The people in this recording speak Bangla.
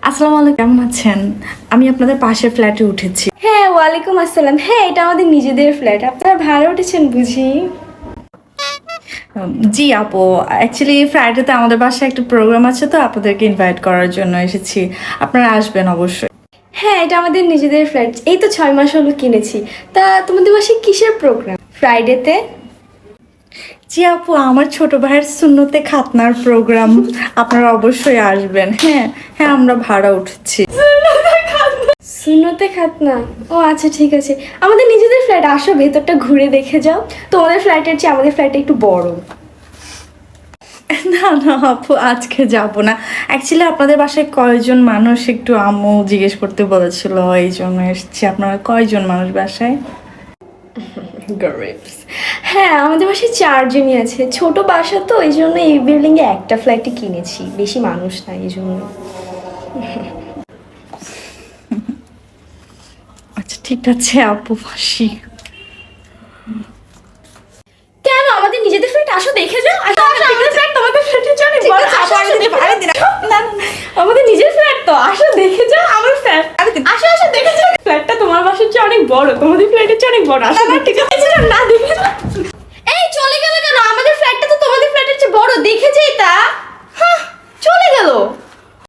আসসালামু আলাইকুম, কেমন আছেন? আমি আপনাদের পাশের ফ্ল্যাটে উঠেছি। হ্যাঁ, ওয়ালাইকুম আসসালাম। হ্যাঁ, এটা আমাদের নিজেদের ফ্ল্যাট। আপনারা ভাড়া উঠেছেন বুঝি? জি আপু, অ্যাকচুয়ালি ফ্রাইডেতে আমাদের বাসায় একটা প্রোগ্রাম আছে, তো আপনাদেরকে ইনভাইট করার জন্য এসেছি। আপনারা আসবেন অবশ্যই। হ্যাঁ, এটা আমাদের নিজেদের ফ্ল্যাট। এই তো 6 মাস হলো কিনেছি। তা তোমাদের বাসায় কিসের প্রোগ্রাম? ফ্রাইডেতে? জি আপু, আমার ছোট ভাইয়ের সুন্নতে খাতনার প্রোগ্রাম। আপনারা অবশ্যই আসবেন। হ্যাঁ হ্যাঁ, আমরা ভাড়া উঠেছি। সুন্নতে খাতনা? ও আচ্ছা, ঠিক আছে। আমাদের নিজেদের ফ্ল্যাট, আসো ভেতরটা ঘুরে দেখে যাও। তোমাদের ফ্ল্যাটের চেয়ে আমাদের ফ্ল্যাটটা একটু বড়। না না আপু, আজকে যাব না। অ্যাকচুয়ালি আপনাদের বাসায় কয়জন মানুষ একটু আম্মু জিজ্ঞেস করতে বলেছিল, এই জন্য এসেছি। আপনারা কয়জন মানুষ বাসায়? গরিবস। হ্যাঁ, আমাদের বাসায় 4জনই আছে। ছোট বাসা তো, এই জন্য এই বিল্ডিংয়ে একটা ফ্ল্যাটই কিনেছি। বেশি মানুষ না এই জন্য। আচ্ছা ঠিক আছে আপু, আসি। কেন? আমাদের নিজেদের ফ্ল্যাট, আসো দেখে যাও। আসো আসো, আমাদের ফ্ল্যাট তোমাদের ফ্ল্যাটের চেয়ে অনেক বড়। আসো আসো, না না, আমাদের নিজের ফ্ল্যাট তো, আসো দেখে যাও। আমার ফ্ল্যাট, আসো আসো দেখে যাও। ফ্ল্যাটটা তোমার বাসার চেয়ে অনেক বড়, তোমাদের ফ্ল্যাটের চেয়ে অনেক বড়। আসো ঠিক আছে না,